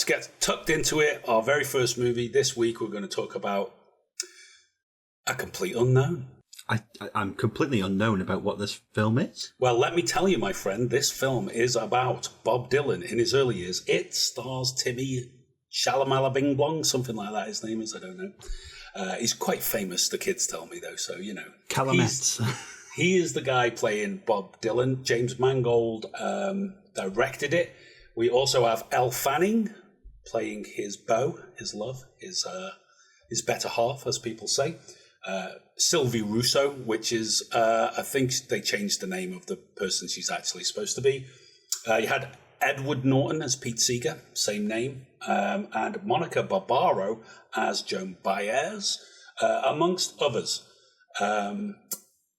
let's get tucked into it. Our very first movie this week, we're going to talk about a complete unknown. I'm completely unknown about what this film is. Well, let me tell you, my friend, this film is about Bob Dylan in his early years. It stars Timmy Chalamet Bing Blong, something like that his name is, I don't know. He's quite famous, the kids tell me, though, so, you know. Chalamet. He is the guy playing Bob Dylan. James Mangold directed it. We also have Elle Fanning playing his beau, his love, his better half, as people say. Sylvie Russo, which is, I think they changed the name of the person she's actually supposed to be. You had Edward Norton as Pete Seeger, same name, and Monica Barbaro as Joan Baez, amongst others.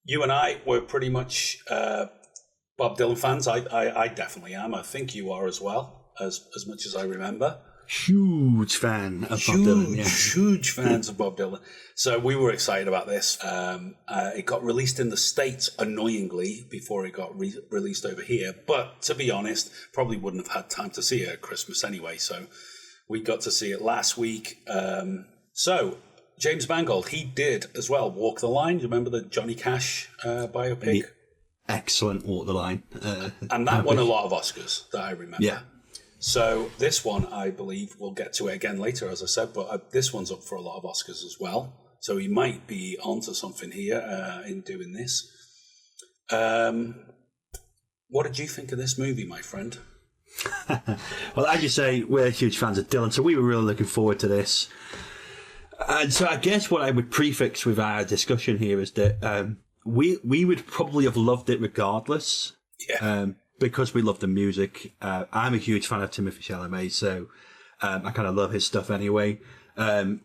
You and I were pretty much Bob Dylan fans. I definitely am. I think you are as well, as much as I remember. Huge fan of Bob Dylan. Yeah. Huge fans of Bob Dylan. So we were excited about this. It got released in the States, annoyingly, before it got released over here. But to be honest, probably wouldn't have had time to see it at Christmas anyway. So we got to see it last week. So James Mangold, he did as well Walk the Line. Do you remember the Johnny Cash biopic? Excellent Walk the Line. And that won a lot of Oscars, that I remember. Yeah. So this one, I believe, we'll get to it again later, as I said, but this one's up for a lot of Oscars as well. So he might be onto something here in doing this. What did you think of this movie, my friend? Well, as you say, we're huge fans of Dylan, so we were really looking forward to this. And so I guess what I would prefix with our discussion here is that we would probably have loved it regardless. Yeah. Because we love the music. I'm a huge fan of Timothée Chalamet, so I kind of love his stuff anyway.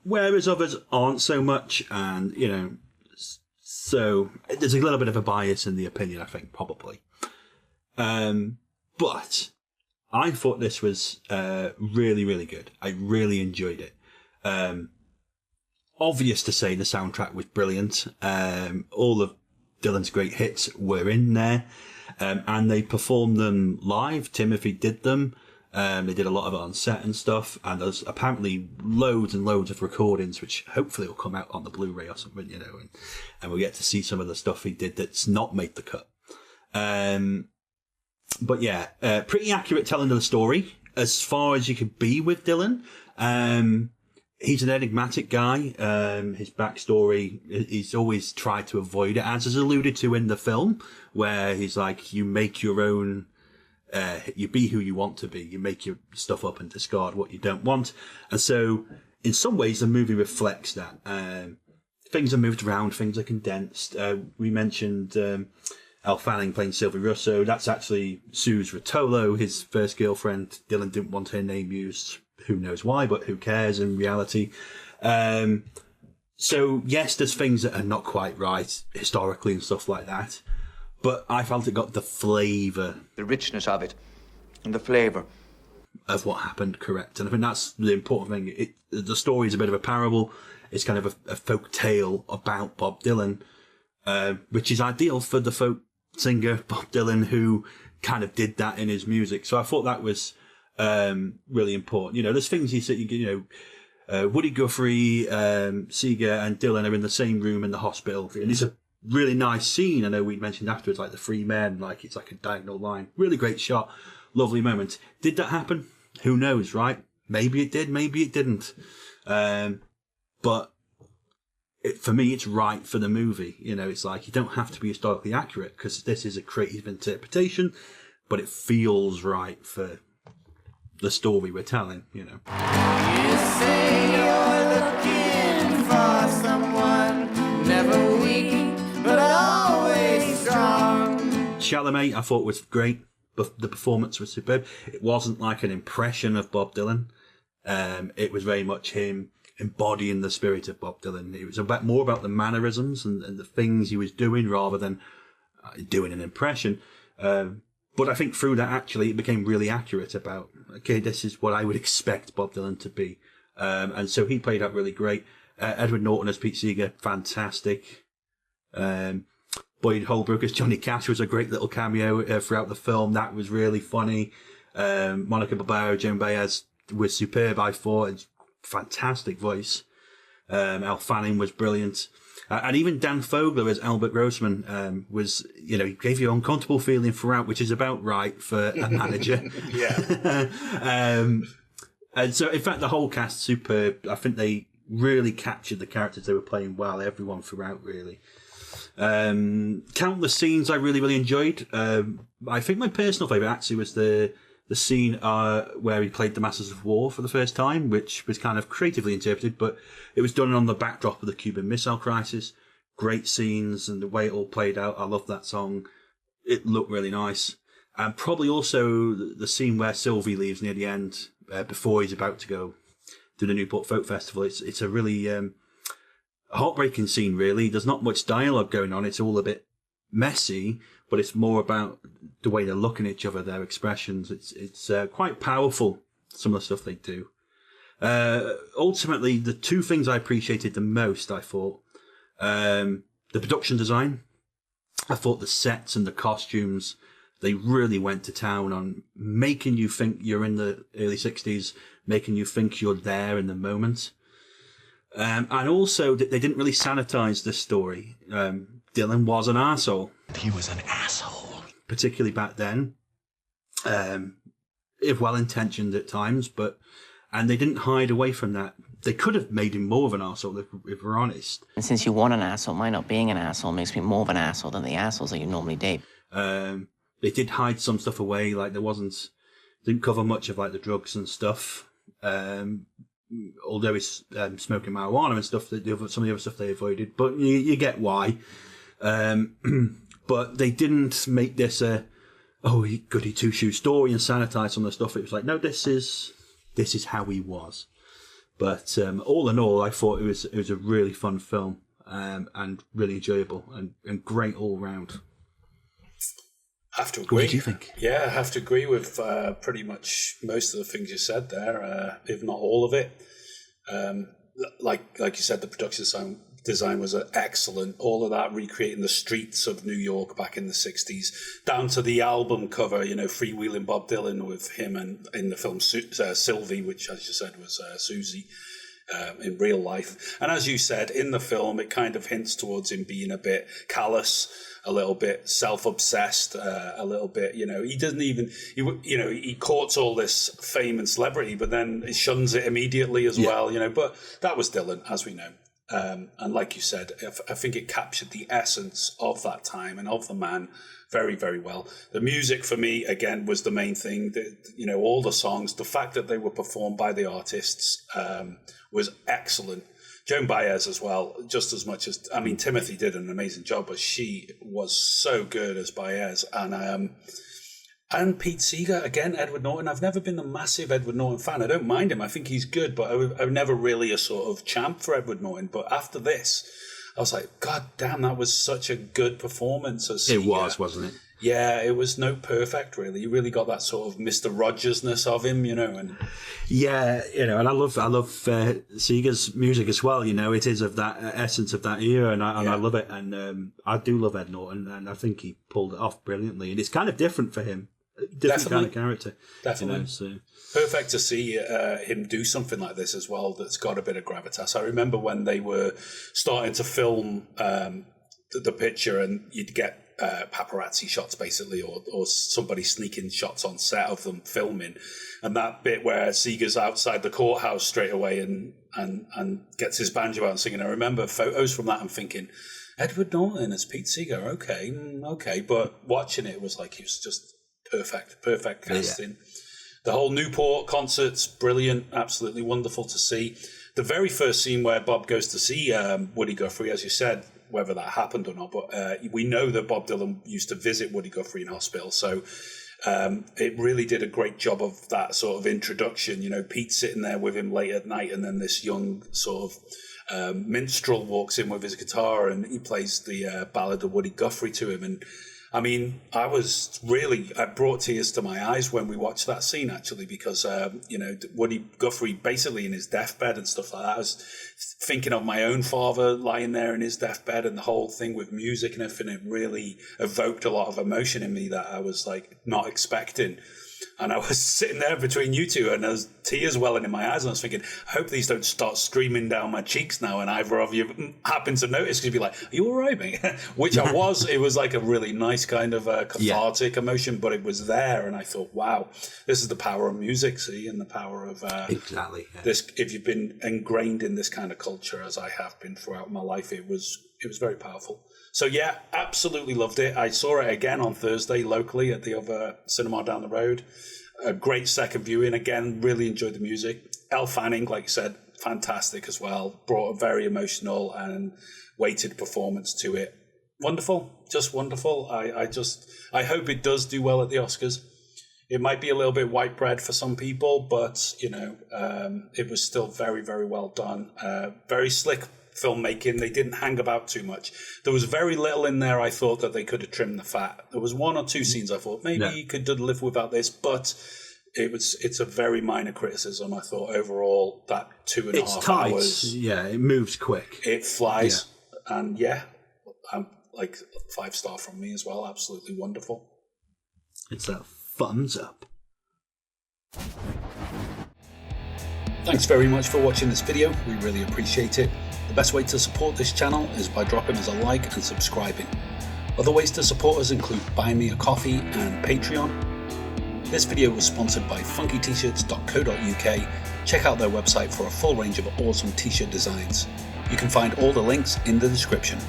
Whereas others aren't so much, and, you know, so there's a little bit of a bias in the opinion, I think, probably. But I thought this was really, really good. I really enjoyed it. Obvious to say the soundtrack was brilliant. All of Dylan's great hits were in there. And they performed them live. Timothée did them. They did a lot of it on set and stuff. And there's apparently loads and loads of recordings, which hopefully will come out on the Blu-ray or something, you know, and we'll get to see some of the stuff he did that's not made the cut. But yeah, pretty accurate telling of the story as far as you could be with Dylan. He's an enigmatic guy. His backstory, he's always tried to avoid it, as is alluded to in the film, where he's like, you make your own, you be who you want to be. You make your stuff up and discard what you don't want. And so, in some ways, the movie reflects that. Things are moved around, things are condensed. We mentioned Elle Fanning playing Sylvie Russo. That's actually Suze Rotolo, his first girlfriend. Dylan didn't want her name used. Who knows why, but who cares in reality? So, yes, there's things that are not quite right historically and stuff like that. But I felt it got the flavour. The richness of it and the flavour. Of what happened, correct. And I think that's the important thing. The story is a bit of a parable. It's kind of a folk tale about Bob Dylan, which is ideal for the folk singer Bob Dylan, who kind of did that in his music. So I thought that was really important. You know, there's things Woody Guthrie, Seeger and Dylan are in the same room in the hospital. And it's a really nice scene. I know we mentioned afterwards, like the three men, like it's like a diagonal line. Really great shot. Lovely moment. Did that happen? Who knows, right? Maybe it did, maybe it didn't. But for me, it's right for the movie. You know, it's like you don't have to be historically accurate because this is a creative interpretation, but it feels right for the story we're telling, you know. You say you're looking for someone, never weak, but always strong. Chalamet, I thought, was great. The performance was superb. It wasn't like an impression of Bob Dylan. It was very much him embodying the spirit of Bob Dylan. It was more about the mannerisms and the things he was doing rather than doing an impression. But I think through that, actually, it became really accurate about, okay, this is what I would expect Bob Dylan to be. And so he played out really great. Edward Norton as Pete Seeger, fantastic. Boyd Holbrook as Johnny Cash was a great little cameo throughout the film. That was really funny. Monica Barbaro, Joan Baez, was superb, I thought. Fantastic voice. Elle Fanning was brilliant. And even Dan Fogler as Albert Grossman was, you know, he gave you an uncomfortable feeling throughout, which is about right for a manager. Yeah. And so, in fact, the whole cast, superb. I think they really captured the characters they were playing well, everyone throughout, really. Countless scenes I really, really enjoyed. I think my personal favourite actually was the scene where he played the Masters of War for the first time, which was kind of creatively interpreted, but it was done on the backdrop of the Cuban Missile Crisis. Great scenes and the way it all played out. I love that song. It looked really nice. And probably also the scene where Sylvie leaves near the end, before he's about to go to the Newport Folk Festival. It's a really heartbreaking scene, really. There's not much dialogue going on. It's all a bit messy, but it's more about the way they're looking at each other, their expressions. It's quite powerful, some of the stuff they do. Ultimately, the two things I appreciated the most, I thought, the production design. I thought the sets and the costumes, they really went to town on making you think you're in the early 60s, making you think you're there in the moment. And also, they didn't really sanitize this story. Dylan was an arsehole. He was an asshole. Particularly back then. If well-intentioned at times, and they didn't hide away from that. They could have made him more of an arsehole, if we're honest. And since you want an asshole, my not being an asshole makes me more of an asshole than the assholes that you normally date. They did hide some stuff away, like didn't cover much of like the drugs and stuff. Although he's smoking marijuana and stuff, some of the other stuff they avoided, but you get why. But they didn't make this a goody two-shoe story and sanitize some of the stuff. It was like, no, this is how he was. But all in all, I thought it was a really fun film and really enjoyable and great all round. I have to agree. What did you think? Yeah, I have to agree with pretty much most of the things you said there, if not all of it. Like you said, the production design was excellent. All of that recreating the streets of New York back in the 60s, down to the album cover, you know, freewheeling Bob Dylan with him and in the film Sylvie, which, as you said, was Susie. In real life. And as you said, in the film, it kind of hints towards him being a bit callous, a little bit self-obsessed, a little bit, you know, he doesn't even, he courts all this fame and celebrity, but then he shuns it immediately as well, you know, but that was Dylan, as we know. And like you said, I think it captured the essence of that time and of the man very, very well. The music for me, again, was the main thing. You know, all the songs, the fact that they were performed by the artists was excellent. Joan Baez as well, just as much as, I mean, Timothée did an amazing job, but she was so good as Baez. And Pete Seeger, again, Edward Norton. I've never been a massive Edward Norton fan. I don't mind him. I think he's good, but I'm never really a sort of champ for Edward Norton. But after this, I was like, God damn, that was such a good performance as Seeger. It was, wasn't it? Yeah, it was no perfect, really. You really got that sort of Mr. Rogers-ness of him, you know. And yeah, you know, and I love Seeger's music as well. You know, it is of that essence of that era, and I love it. And I do love Ed Norton, and I think he pulled it off brilliantly. And it's kind of different for him, different kind of character. Definitely, you know, so. Perfect to see him do something like this as well. That's got a bit of gravitas. I remember when they were starting to film the picture, and you'd get paparazzi shots basically, or somebody sneaking shots on set of them filming, and that bit where Seeger's outside the courthouse straight away and gets his banjo out and singing. I remember photos from that and thinking, Edward Norton as Pete Seeger, okay, but watching it was like he was just perfect casting. Yeah. The whole Newport concert's brilliant, absolutely wonderful to see. The very first scene where Bob goes to see Woody Guthrie, as you said, whether that happened or not, but we know that Bob Dylan used to visit Woody Guthrie in hospital, so it really did a great job of that sort of introduction. You know, Pete sitting there with him late at night, and then this young sort of minstrel walks in with his guitar, and he plays the Ballad of Woody Guthrie to him. And I mean, I brought tears to my eyes when we watched that scene, actually, because, you know, Woody Guthrie basically in his deathbed and stuff like that. I was thinking of my own father lying there in his deathbed, and the whole thing with music and everything, it really evoked a lot of emotion in me that I was like not expecting. And I was sitting there between you two, and there's tears welling in my eyes, and I was thinking, I hope these don't start streaming down my cheeks now, and either of you happen to notice, because you'd be like, are you all right, mate? Which I was. It was like a really nice kind of cathartic emotion, but it was there, and I thought, wow, this is the power of music, see, and the power of exactly this. If you've been ingrained in this kind of culture, as I have been throughout my life, it was very powerful. So yeah, absolutely loved it. I saw it again on Thursday locally at the other cinema down the road. A great second viewing. Again, really enjoyed the music. Elle Fanning, like you said, fantastic as well. Brought a very emotional and weighted performance to it. Wonderful, just wonderful. I hope it does do well at the Oscars. It might be a little bit white bread for some people, but it was still very, very well done. Very slick filmmaking. They didn't hang about too much. There was very little in there I thought that they could have trimmed the fat. There was one or two scenes I thought maybe you could live without this, but it's a very minor criticism. I thought overall that 2.5 hours. Yeah, it moves quick. It flies. Yeah. And I'm like 5-star from me as well. Absolutely wonderful. It's a thumbs up. Thanks very much for watching this video. We really appreciate it. The best way to support this channel is by dropping us a like and subscribing. Other ways to support us include buying me a coffee and Patreon. This video was sponsored by funkyt-shirts.co.uk. Check out their website for a full range of awesome t-shirt designs. You can find all the links in the description.